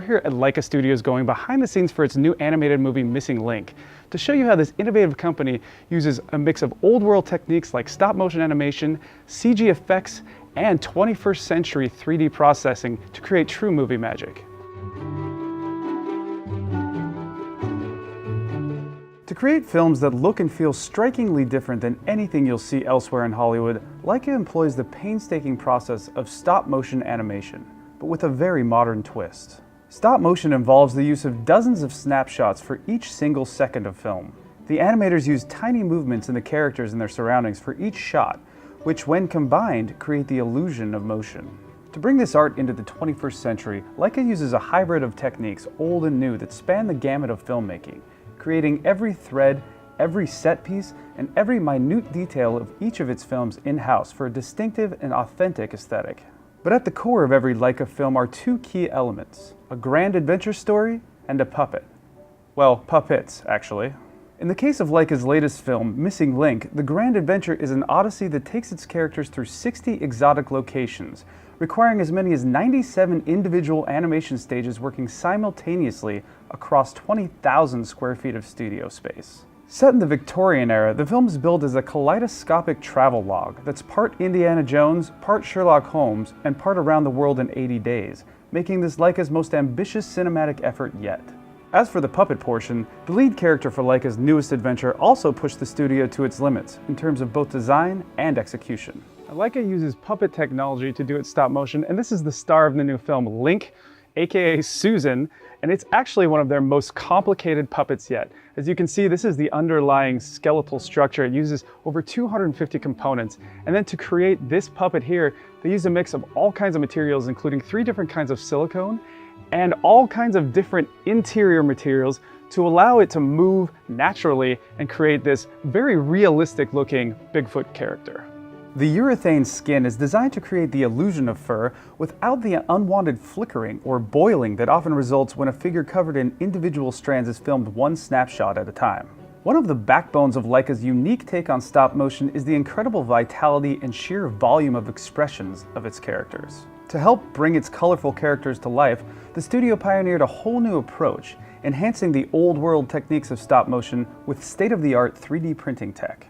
here at Laika Studios going behind the scenes for its new animated movie Missing Link to show you how this innovative company uses a mix of old world techniques like stop motion animation, CG effects, and 21st century 3D processing to create true movie magic. To create films that look and feel strikingly different than anything you'll see elsewhere in Hollywood, Laika employs the painstaking process of stop motion animation, but with a very modern twist. Stop motion involves the use of dozens of snapshots for each single second of film. The animators use tiny movements in the characters and their surroundings for each shot, which when combined create the illusion of motion. To bring this art into the 21st century, Laika uses a hybrid of techniques, old and new, that span the gamut of filmmaking, creating every thread, every set piece, and every minute detail of each of its films in-house for a distinctive and authentic aesthetic. But at the core of every Laika film are two key elements: a grand adventure story and a puppet. Well, puppets, actually. In the case of Laika's latest film, Missing Link, the grand adventure is an odyssey that takes its characters through 60 exotic locations, requiring as many as 97 individual animation stages working simultaneously across 20,000 square feet of studio space. Set in the Victorian era, the film is billed as a kaleidoscopic travel log that's part Indiana Jones, part Sherlock Holmes, and part Around the World in 80 Days, making this Laika's most ambitious cinematic effort yet. As for the puppet portion, the lead character for Laika's newest adventure also pushed the studio to its limits in terms of both design and execution. Laika uses puppet technology to do its stop motion, and this is the star of the new film, Link, aka Susan, and it's actually one of their most complicated puppets yet. As you can see, this is the underlying skeletal structure. It uses over 250 components, and then to create this puppet here, they use a mix of all kinds of materials, including 3 different kinds of silicone and all kinds of different interior materials to allow it to move naturally and create this very realistic looking Bigfoot character. The urethane skin is designed to create the illusion of fur without the unwanted flickering or boiling that often results when a figure covered in individual strands is filmed one snapshot at a time. One of the backbones of Laika's unique take on stop motion is the incredible vitality and sheer volume of expressions of its characters. To help bring its colorful characters to life, the studio pioneered a whole new approach, enhancing the old world techniques of stop motion with state-of-the-art 3D printing tech.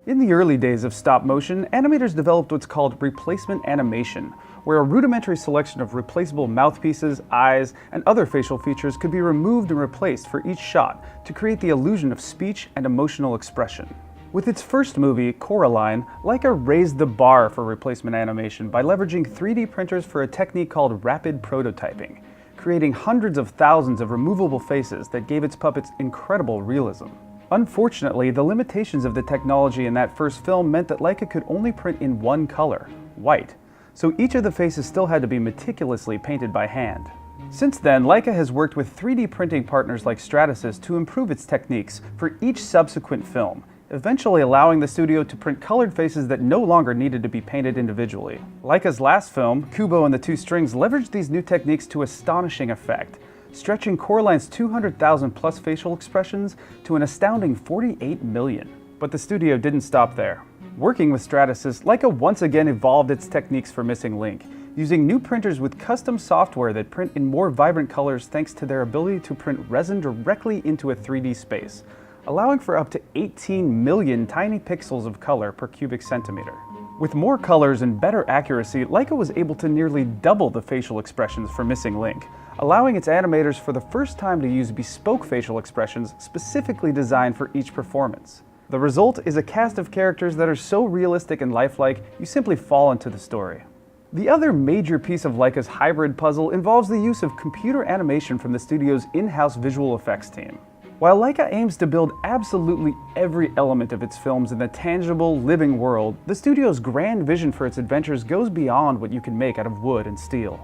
In the early days of stop motion, animators developed what's called replacement animation, where a rudimentary selection of replaceable mouthpieces, eyes, and other facial features could be removed and replaced for each shot to create the illusion of speech and emotional expression. With its first movie, Coraline, Laika raised the bar for replacement animation by leveraging 3D printers for a technique called rapid prototyping, creating hundreds of thousands of removable faces that gave its puppets incredible realism. Unfortunately, the limitations of the technology in that first film meant that Laika could only print in one color, white, so each of the faces still had to be meticulously painted by hand. Since then, Laika has worked with 3D printing partners like Stratasys to improve its techniques for each subsequent film, eventually allowing the studio to print colored faces that no longer needed to be painted individually. Laika's last film, Kubo and the Two Strings, leveraged these new techniques to astonishing effect, stretching Coraline's 200,000 plus facial expressions to an astounding 48 million. But the studio didn't stop there. Working with Stratasys, Laika once again evolved its techniques for Missing Link, using new printers with custom software that print in more vibrant colors thanks to their ability to print resin directly into a 3D space, allowing for up to 18 million tiny pixels of color per cubic centimeter. With more colors and better accuracy, Laika was able to nearly double the facial expressions for Missing Link, allowing its animators for the first time to use bespoke facial expressions specifically designed for each performance. The result is a cast of characters that are so realistic and lifelike, you simply fall into the story. The other major piece of Laika's hybrid puzzle involves the use of computer animation from the studio's in-house visual effects team. While Laika aims to build absolutely every element of its films in the tangible, living world, the studio's grand vision for its adventures goes beyond what you can make out of wood and steel.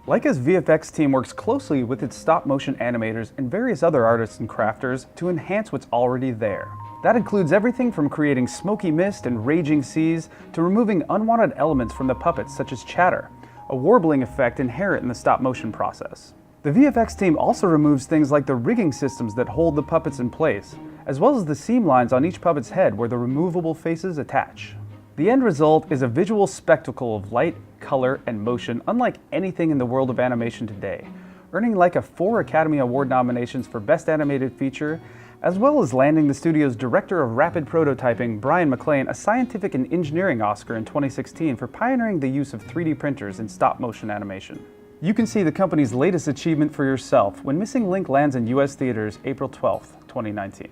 Laika's VFX team works closely with its stop-motion animators and various other artists and crafters to enhance what's already there. That includes everything from creating smoky mist and raging seas to removing unwanted elements from the puppets such as chatter, a warbling effect inherent in the stop-motion process. The VFX team also removes things like the rigging systems that hold the puppets in place, as well as the seam lines on each puppet's head where the removable faces attach. The end result is a visual spectacle of light, color, and motion unlike anything in the world of animation today, earning Laika 4 Academy Award nominations for Best Animated Feature, as well as landing the studio's Director of Rapid Prototyping, Brian McLean, a Scientific and Engineering Oscar in 2016 for pioneering the use of 3D printers in stop-motion animation. You can see the company's latest achievement for yourself when Missing Link lands in US theaters April 12, 2019.